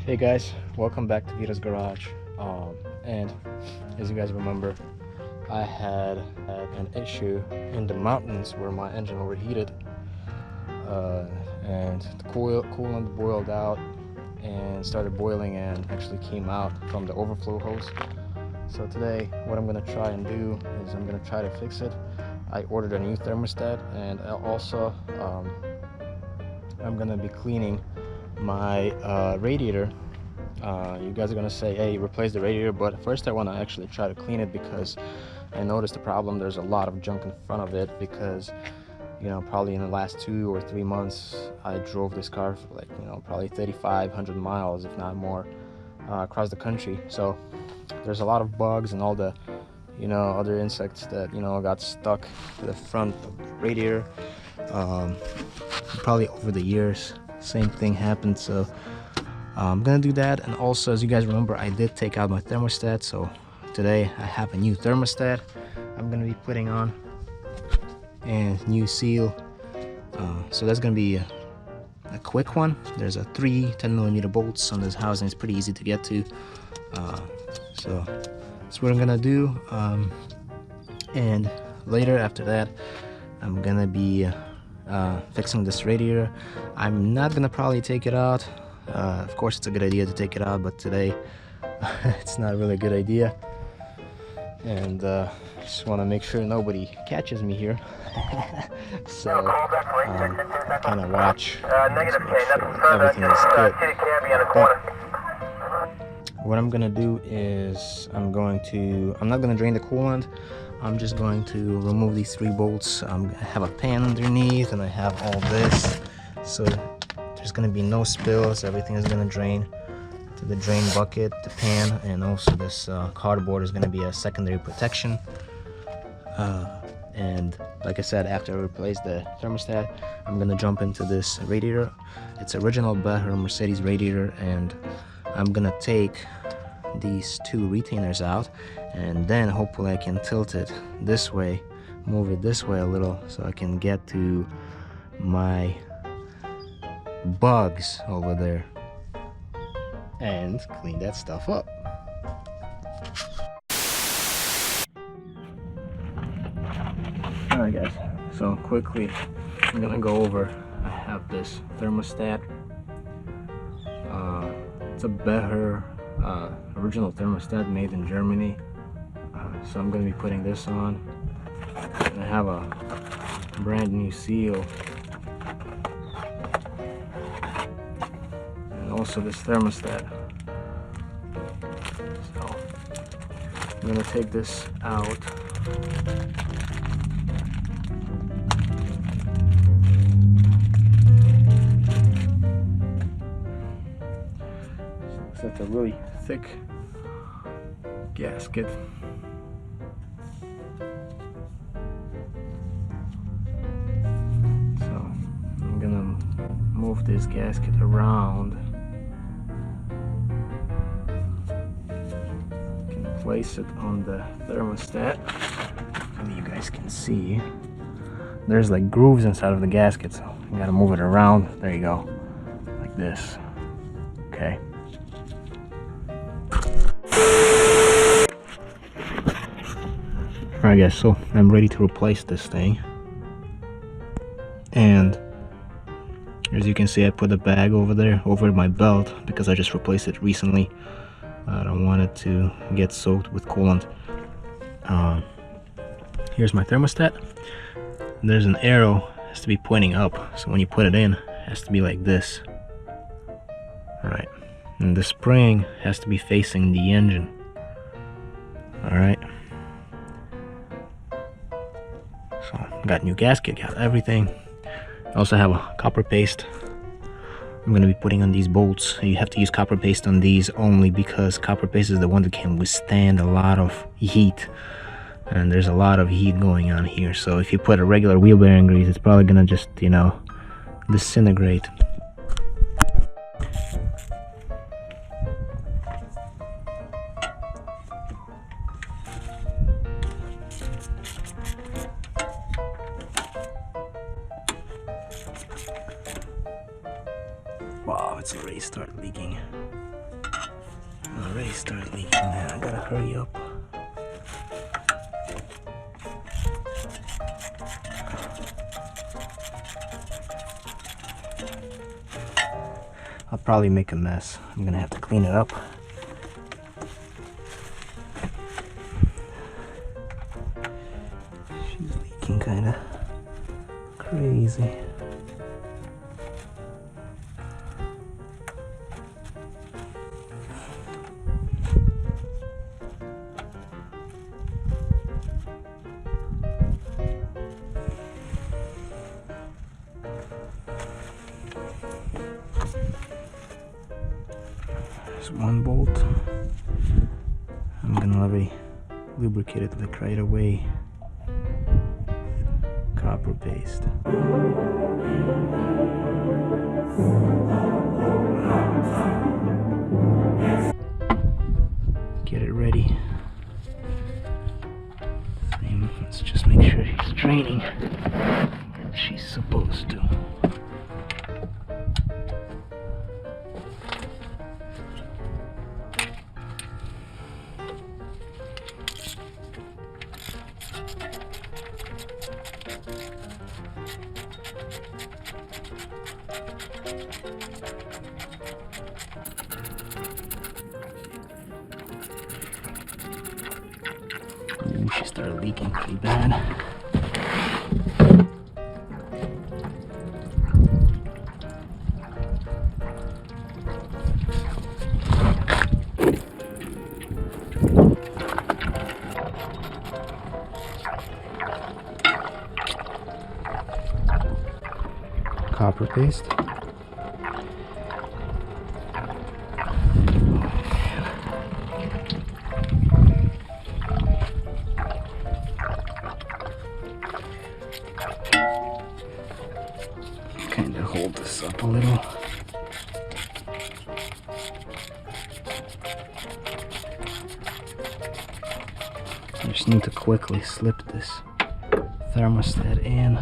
Hey guys, welcome back to VITO'S garage. And as you guys remember, I had an issue in the mountains where my engine overheated, and the coolant boiled out and started boiling and actually came out from the overflow hose. So today what I'm gonna try and do is I'm gonna try to fix it. I ordered a new thermostat, and also I'm gonna be cleaning my radiator. You guys are gonna say, hey, replace the radiator, but first I want to actually try to clean it because I noticed the problem. There's a lot of junk in front of it because, you know, probably in the last 2 or 3 months I drove this car for like, you know, probably 3,500 miles, if not more, across the country. So there's a lot of bugs and all the, you know, other insects that, you know, got stuck to the front of the radiator. Probably over the years same thing happened, so I'm gonna do that. And also, as you guys remember, I did take out my thermostat, so today I have a new thermostat I'm gonna be putting on and new seal. So that's gonna be a quick one. There's a 3 10mm bolts on this housing. It's pretty easy to get to, so that's what I'm gonna do. And later after that I'm gonna be fixing this radiator. I'm not gonna probably take it out. Of course it's a good idea to take it out, but today it's not really a good idea, and just want to make sure nobody catches me here. So kind of watch, make sure everything is good. But what I'm gonna do is I'm not gonna drain the coolant. I'm just going to remove these 3 bolts. I have a pan underneath and I have all this, so there's going to be no spills. Everything is going to drain to the drain bucket, the pan, and also this cardboard is going to be a secondary protection. And like I said, after I replace the thermostat, I'm going to jump into this radiator. It's original Beher Mercedes radiator, and I'm going to take these 2 retainers out, and then hopefully I can tilt it this way, move it this way a little, so I can get to my bugs over there and clean that stuff up. Alright guys, so quickly I'm gonna go over. I have this thermostat. It's a Beher original thermostat made in Germany. So I'm going to be putting this on, and I have a brand new seal, and also this thermostat. So I'm going to take this out. It's a really thick gasket. So I'm gonna move this gasket around. Can place it on the thermostat. And you guys can see there's like grooves inside of the gasket, so you gotta move it around. There you go, like this. Okay. Alright guys, so I'm ready to replace this thing, and as you can see I put a bag over there over my belt because I just replaced it recently. I don't want it to get soaked with coolant. Here's my thermostat. There's an arrow, it has to be pointing up, so when you put it in, it has to be like this. Alright, and the spring has to be facing the engine. Alright, so got new gasket, got everything. I also have a copper paste I'm going to be putting on these bolts. You have to use copper paste on these only because copper paste is the one that can withstand a lot of heat, and there's a lot of heat going on here. So if you put a regular wheel bearing grease, it's probably gonna just, you know, disintegrate. Wow, it's already started leaking. Already started leaking, man. I gotta hurry up. I'll probably make a mess. I'm gonna have to clean it up. She's leaking kinda crazy. There's one bolt. I'm gonna already lubricate it like right away. Copper paste. Get it ready. Let's just make sure she's draining where she's supposed to. Ooh, she started leaking pretty bad. Copper paste. Kind of hold this up a little. I just need to quickly slip this thermostat in.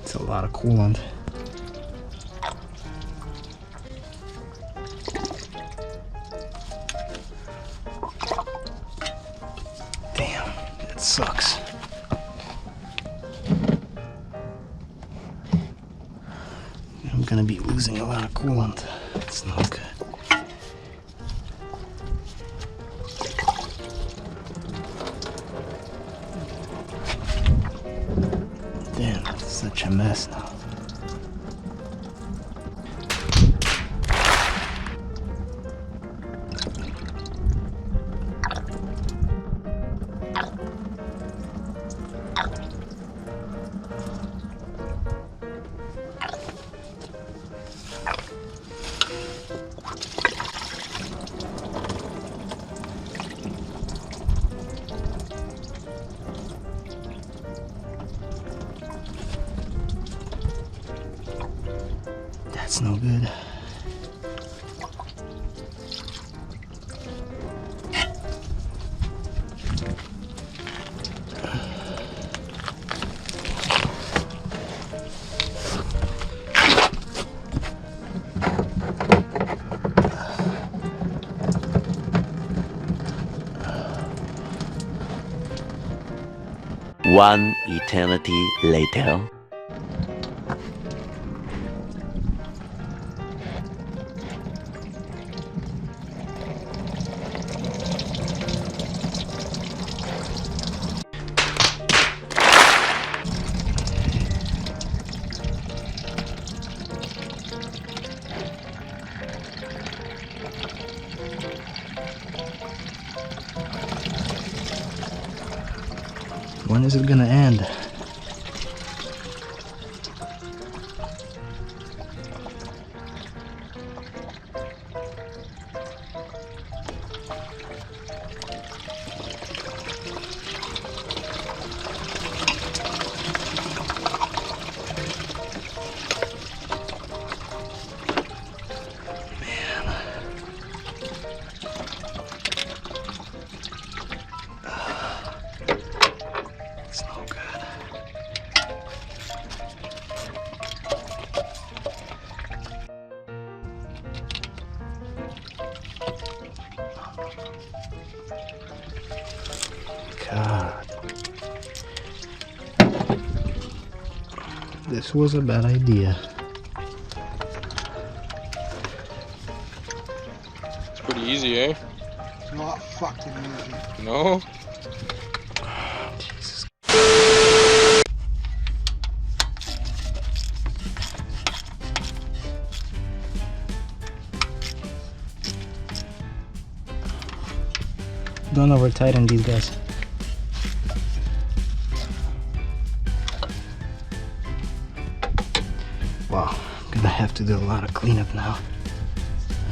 It's a lot of coolant. Damn, that sucks. I'm gonna be losing a lot of coolant. It's not good. Damn, it's such a mess now. That's no good. One eternity later. When is it gonna end? God. This was a bad idea. It's pretty easy, eh? It's not fucking easy. No? Jesus. Don't over tighten these guys. Wow, I'm gonna have to do a lot of cleanup now.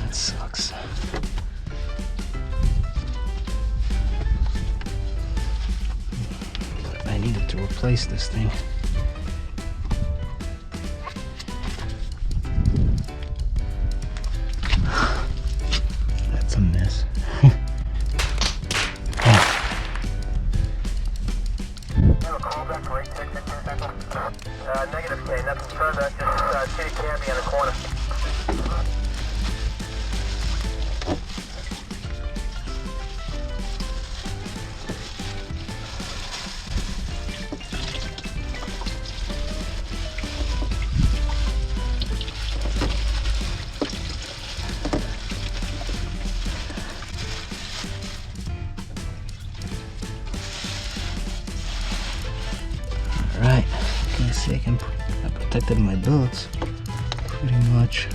That sucks. But I needed to replace this thing. That's a mess. Negative K, nothing further, just kitty candy in the corner. Alright, can I see I protected my boots pretty much,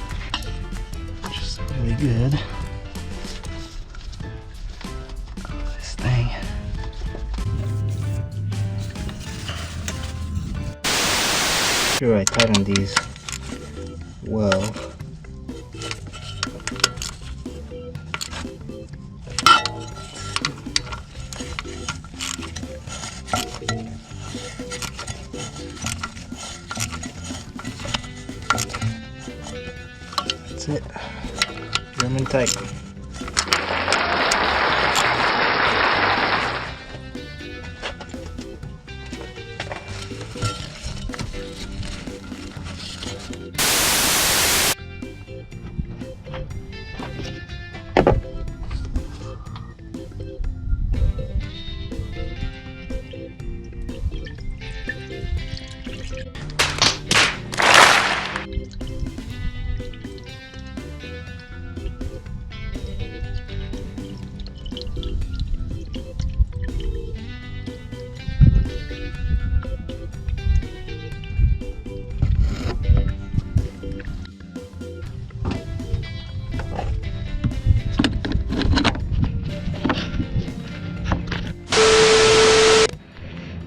which is really good. This thing. Sure, I tightened these well. That's it. German tight.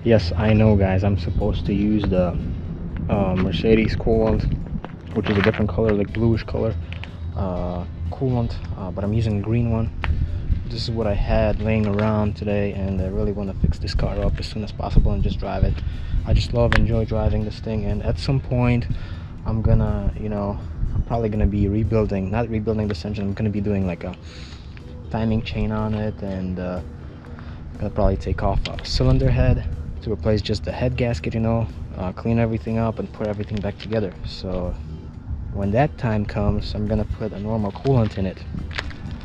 Yes, I know guys, I'm supposed to use the Mercedes coolant, which is a different color, like bluish color coolant, but I'm using a green one. This is what I had laying around today, and I really want to fix this car up as soon as possible and just drive it. I just enjoy driving this thing, and at some point I'm gonna, I'm probably gonna be not rebuilding this engine. I'm gonna be doing like a timing chain on it, and I'm gonna probably take off a cylinder head to replace just the head gasket, clean everything up and put everything back together. So when that time comes, I'm gonna put a normal coolant in it.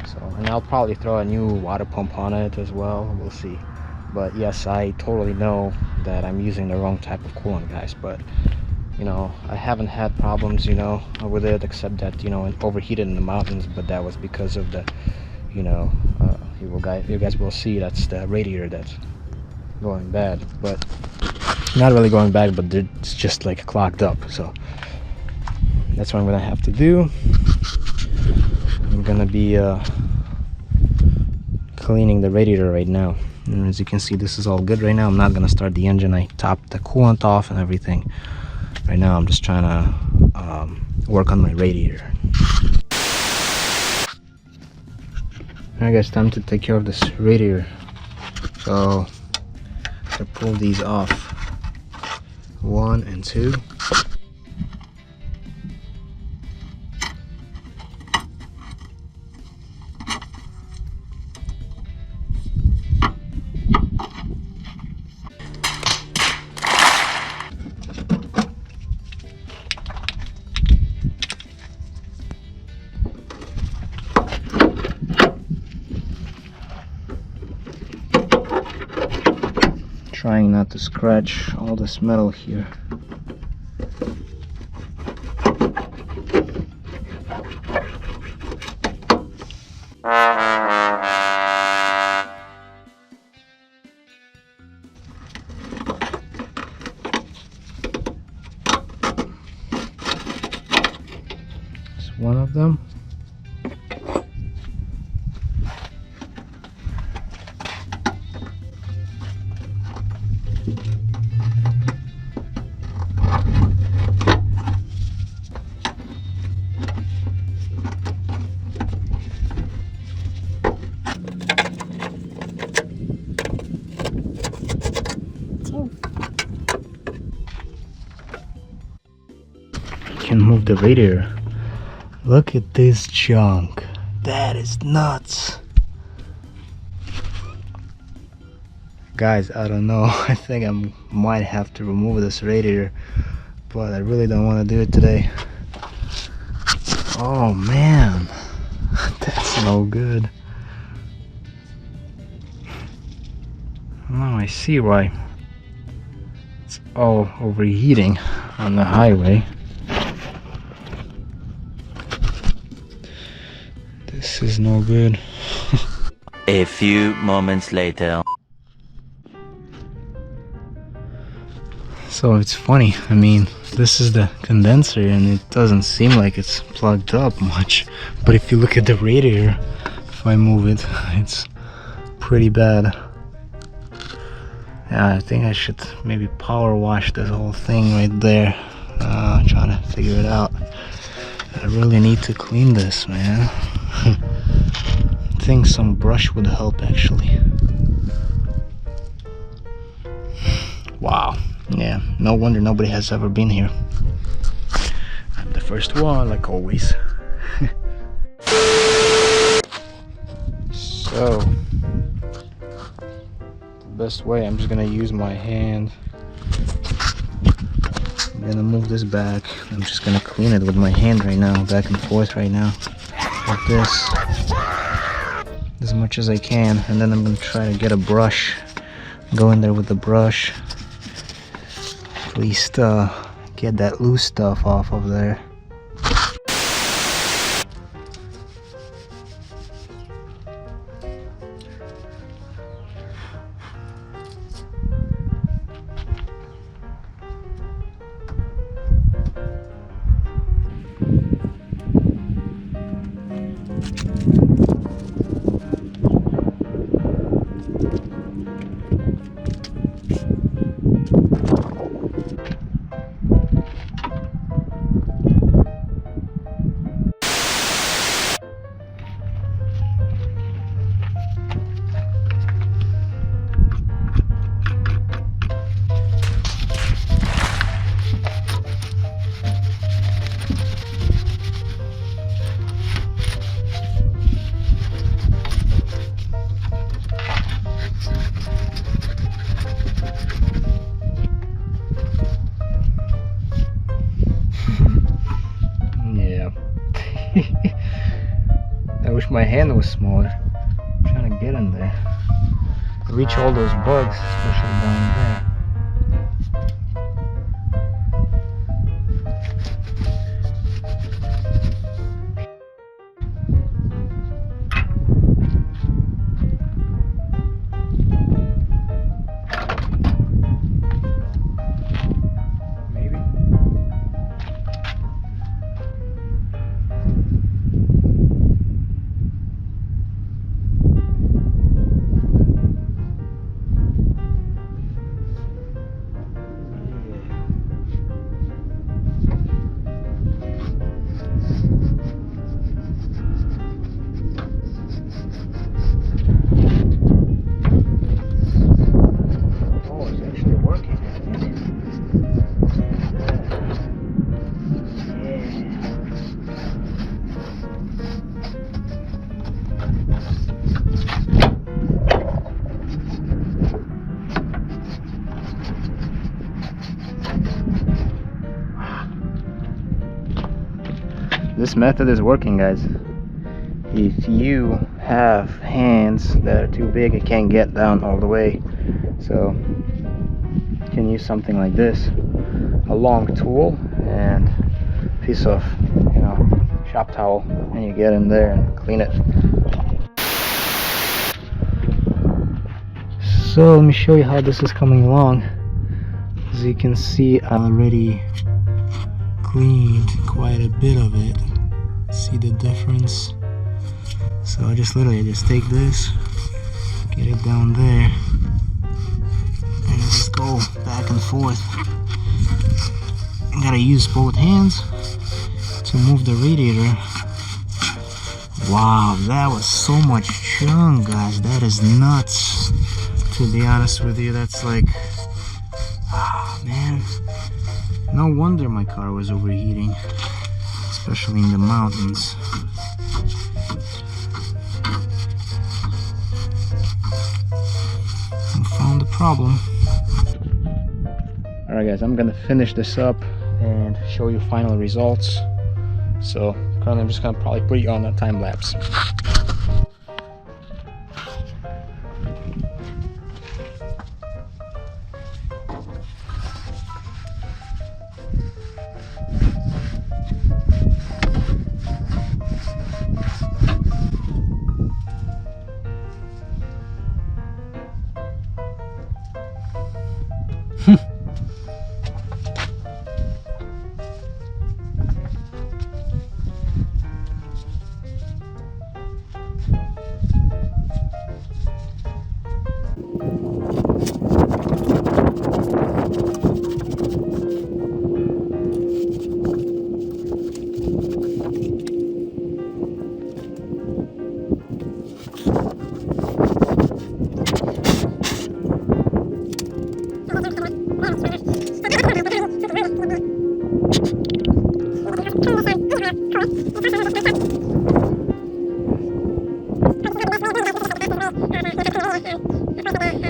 So, and I'll probably throw a new water pump on it as well. We'll see. But yes, I totally know that I'm using the wrong type of coolant, guys. But I haven't had problems, with it, except that it overheated in the mountains. But that was because of the, you guys will see that's the radiator that's going bad, but not really going bad, but it's just like clogged up. So that's what I'm gonna have to do. I'm gonna be cleaning the radiator right now, and as you can see, this is all good right now. I'm not gonna start the engine. I topped the coolant off and everything. Right now I'm just trying to work on my radiator. Alright guys, time to take care of this radiator. So to pull these off, 1 and 2. trying not to scratch all this metal here. It's one of them. Can move the radiator. Look at this junk. That is nuts. Guys, I don't know. I think I might have to remove this radiator, but I really don't want to do it today. Oh man, that's no good. Now I see why it's all overheating on the highway. This is no good. A few moments later. So it's funny, I mean, this is the condenser and it doesn't seem like it's plugged up much, but if you look at the radiator, if I move it, it's pretty bad. Yeah, I think I should maybe power wash this whole thing right there. Trying to figure it out. I really need to clean this, man. I think some brush would help actually. Wow. Yeah, no wonder nobody has ever been here. I'm the first one, like always. So, the best way, I'm just gonna use my hand. I'm gonna move this back. I'm just gonna clean it with my hand right now, back and forth right now, like this, as much as I can. And then I'm gonna try to get a brush, go in there with the brush. At least get that loose stuff off of there. I wish my hand was smaller. I'm trying to get in there. Reach all those bugs, especially down there. This method is working, guys. If you have hands that are too big, it can't get down all the way. So can use something like this, a long tool and a piece of, you know, shop towel, and you get in there and clean it. So let me show you how this is coming along. As you can see, I already cleaned quite a bit of it. See the difference? So I just take this, get it down there, and just go back and forth. I gotta use both hands to move the radiator. Wow, that was so much junk, guys. That is nuts. To be honest with you, that's like, ah, man. No wonder my car was overheating, especially in the mountains. I found the problem. Alright guys, I'm gonna finish this up and show you final results. So currently I'm just gonna probably put you on a time lapse.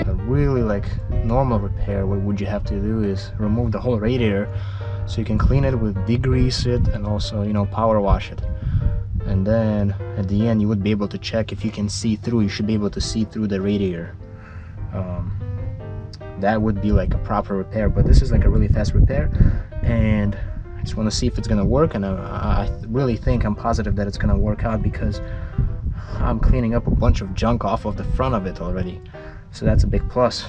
A really like normal repair, what would you have to do is remove the whole radiator so you can clean it with degrease it and also, you know, power wash it. And then at the end you would be able to check if you can see through. You should be able to see through the radiator. That would be like a proper repair, but this is like a really fast repair, and I just want to see if it's gonna work. And I really think, I'm positive that it's gonna work out, because I'm cleaning up a bunch of junk off of the front of it already, so that's a big plus.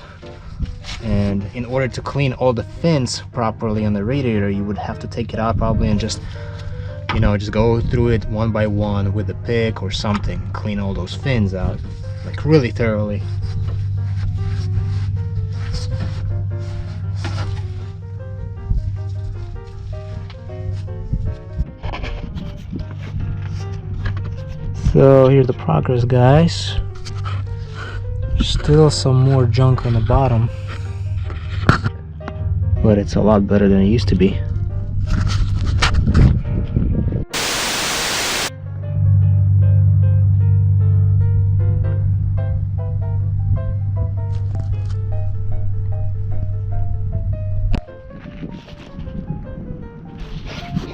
And in order to clean all the fins properly on the radiator, you would have to take it out probably and just, you know, just go through it one by one with a pick or something, clean all those fins out like really thoroughly. So here's the progress, guys. Still some more junk on the bottom, but it's a lot better than it used to be.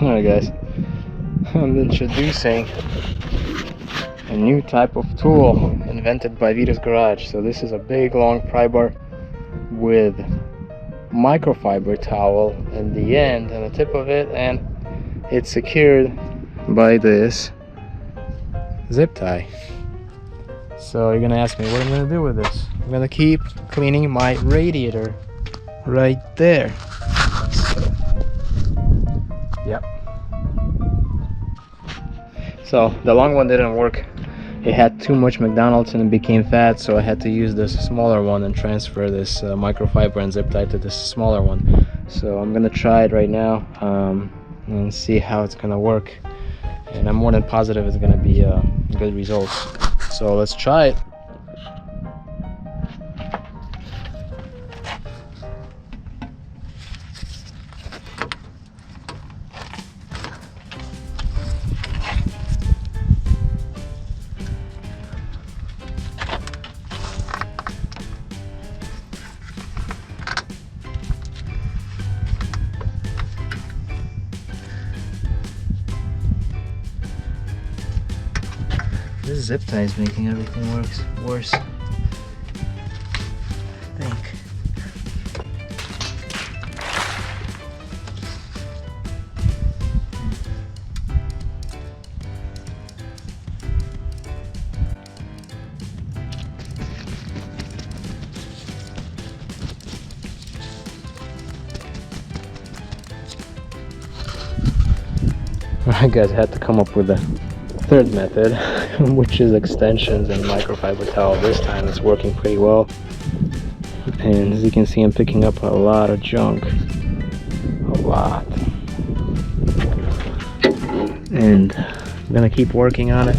Alright guys, I'm introducing a new type of tool invented by VITO'S garage. So this is a big long pry bar with microfiber towel in the end and the tip of it, and it's secured by this zip tie. So you're gonna ask me what I'm gonna do with this. I'm gonna keep cleaning my radiator right there. So, yep. So the long one didn't work. It had too much McDonald's and it became fat, so I had to use this smaller one and transfer this microfiber and zip tie to this smaller one. So I'm gonna try it right now and see how it's gonna work, and I'm more than positive it's gonna be good results. So let's try it. This zip tie is making everything worse. I think. Alright guys, I had to come up with a third method, which is extensions and microfiber towel. This time it's working pretty well. And as you can see, I'm picking up a lot of junk. A lot. And I'm gonna keep working on it.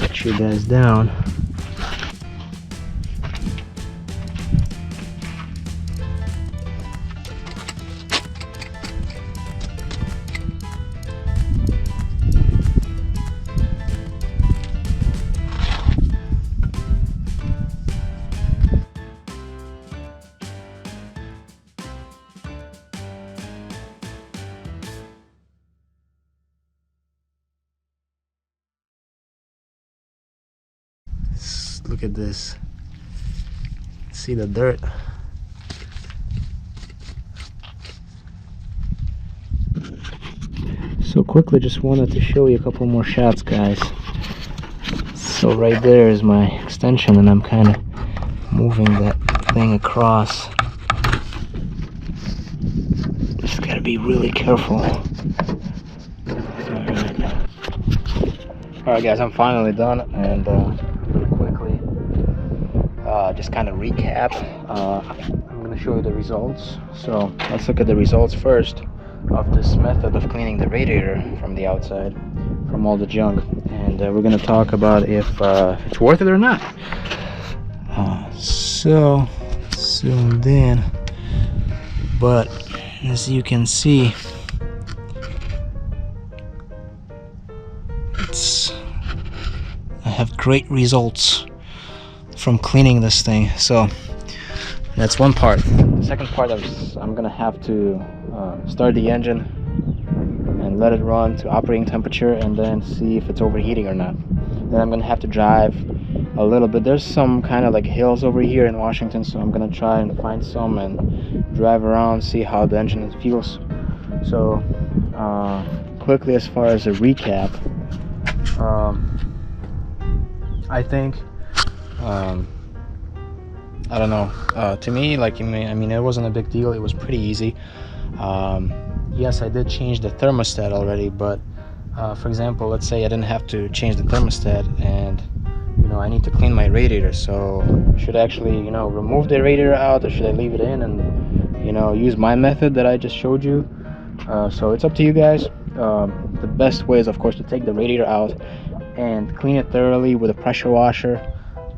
Set you guys down. Look at this. See the dirt. So quickly, just wanted to show you a couple more shots, guys. So right there is my extension, and I'm kind of moving that thing across. Just gotta be really careful. Alright guys, I'm finally done, and really quickly, just kind of recap. I'm gonna show you the results. So let's look at the results first of this method of cleaning the radiator from the outside, from all the junk, and we're gonna talk about if it's worth it or not. So zoomed in, but as you can see, I have great results from cleaning this thing. So that's one part. The second part is I'm gonna have to start the engine and let it run to operating temperature, and then see if it's overheating or not. Then I'm gonna have to drive a little bit. There's some kind of like hills over here in Washington, so I'm gonna try and find some and drive around, see how the engine feels. So quickly, as far as a recap, I think I don't know, to me, like, I mean it wasn't a big deal. It was pretty easy. Yes, I did change the thermostat already, but for example, let's say I didn't have to change the thermostat, and you know, I need to clean my radiator. So should I actually, you know, remove the radiator out, or should I leave it in and, you know, use my method that I just showed you? So it's up to you guys. The best way is, of course, to take the radiator out and clean it thoroughly with a pressure washer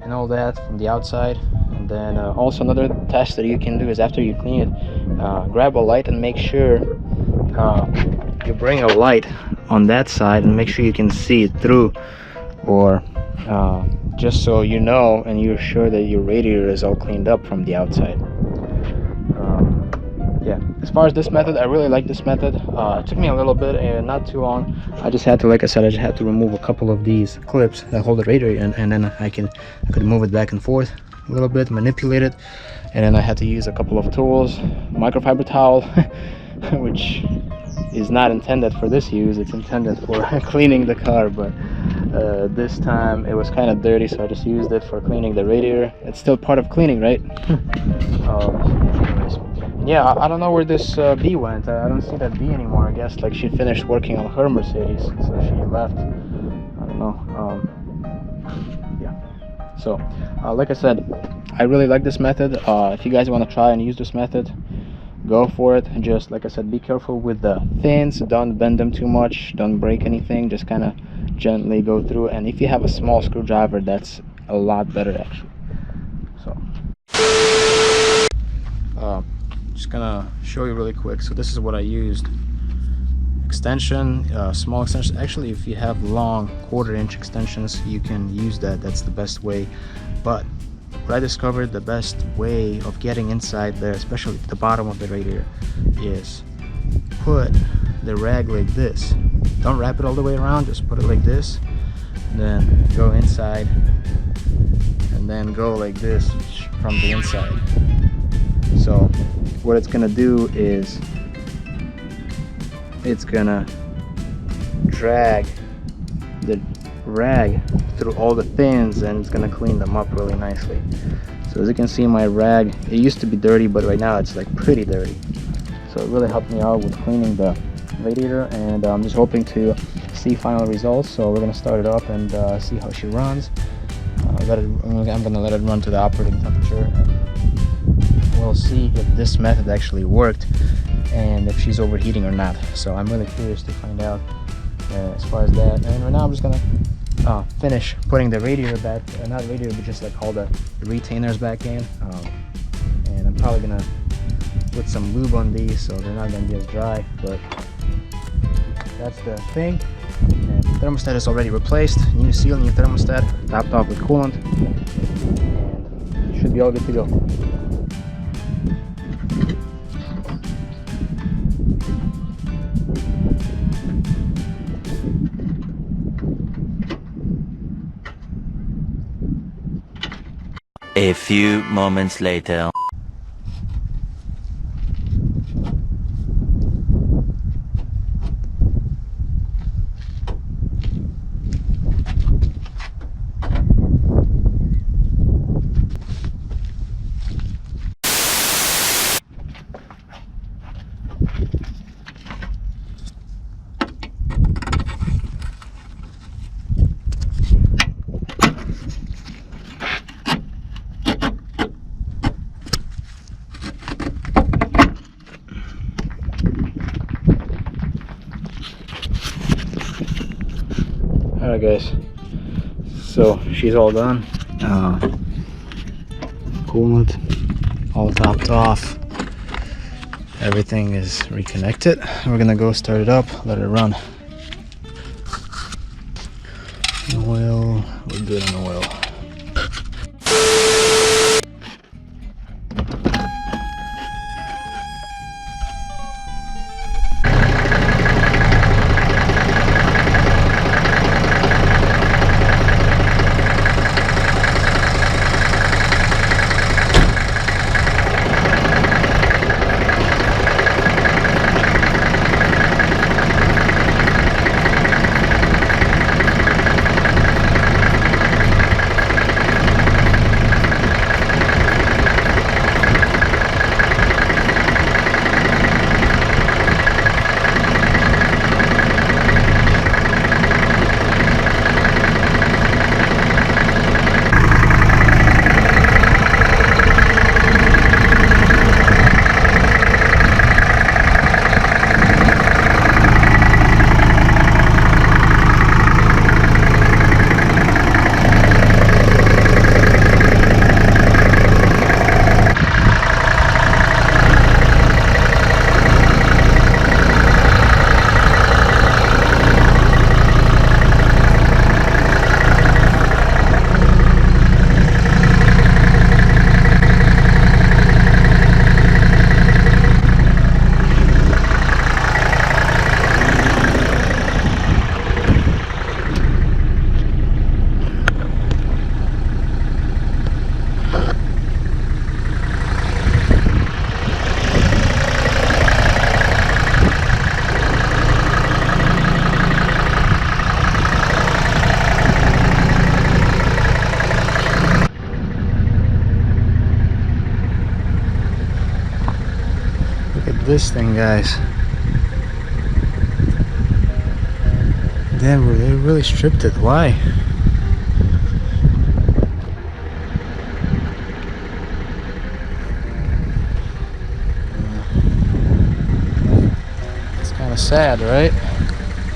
and all that from the outside. And then also another test that you can do is, after you clean it, grab a light and make sure you bring a light on that side and make sure you can see it through, or just so you know and you're sure that your radiator is all cleaned up from the outside. Yeah, as far as this method, I really like this method. It took me a little bit and not too long. I just had to, like I said, I just had to remove a couple of these clips that hold the radiator, and then I could move it back and forth a little bit, manipulate it, and then I had to use a couple of tools, microfiber towel, which is not intended for this use. It's intended for cleaning the car, but this time it was kind of dirty, so I just used it for cleaning the radiator. It's still part of cleaning, right? Anyways. Yeah, I don't know where this bee went. I don't see that bee anymore. I guess like she finished working on her Mercedes, so she left. I don't know. Yeah. So, like I said, I really like this method. If you guys want to try and use this method, go for it. And just like I said, be careful with the fins. Don't bend them too much. Don't break anything. Just kind of gently go through. And if you have a small screwdriver, that's a lot better actually. So. Just gonna show you really quick. So this is what I used. Extension, small extension. Actually, if you have long 1/4-inch extensions, you can use that. That's the best way. But what I discovered, the best way of getting inside there, especially at the bottom of the radiator, is put the rag like this. Don't wrap it all the way around, just put it like this, and then go inside, and then go like this from the inside. So what it's gonna do is it's gonna drag the rag through all the fins, and it's gonna clean them up really nicely. So as you can see, my rag, it used to be dirty, but right now it's like pretty dirty. So it really helped me out with cleaning the radiator, and I'm just hoping to see final results. So we're gonna start it up and see how she runs. I'm gonna let it run to the operating temperature, and we'll see if this method actually worked and if she's overheating or not. So I'm really curious to find out as far as that. And right now I'm just gonna finish putting the radiator back, not radiator, but just like all the retainers back in. And I'm probably gonna put some lube on these so they're not gonna be as dry, but that's the thing. And the thermostat is already replaced, new seal, new thermostat, topped off with coolant, and it should be all good to go. A few moments later. Alright guys, so she's all done. Coolant all topped off. Everything is reconnected. We're gonna go start it up, let it run. Oil, we're good on oil. This thing, guys. Damn, they really stripped it. Why? It's kind of sad, right?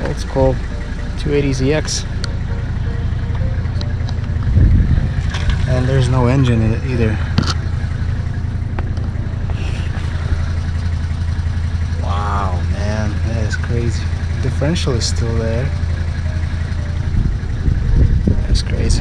Old school 280ZX. And there's no engine in it either. Crazy. Differential is still there. That's crazy.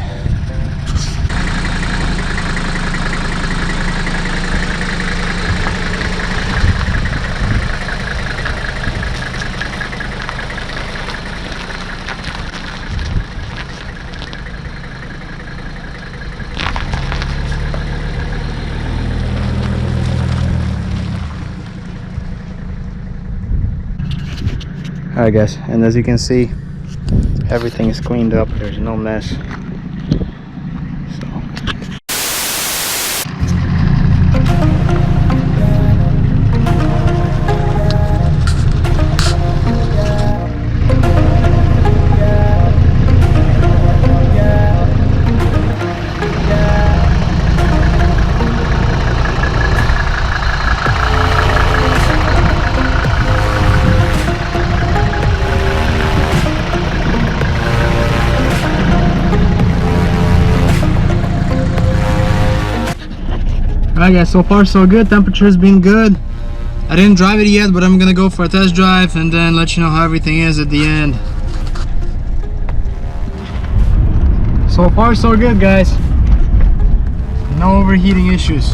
Alright guys, and as you can see, everything is cleaned up, there's no mess. Alright guys, so far so good. Temperature's been good. I didn't drive it yet, but I'm gonna go for a test drive and then let you know how everything is at the end. So far so good guys. No overheating issues.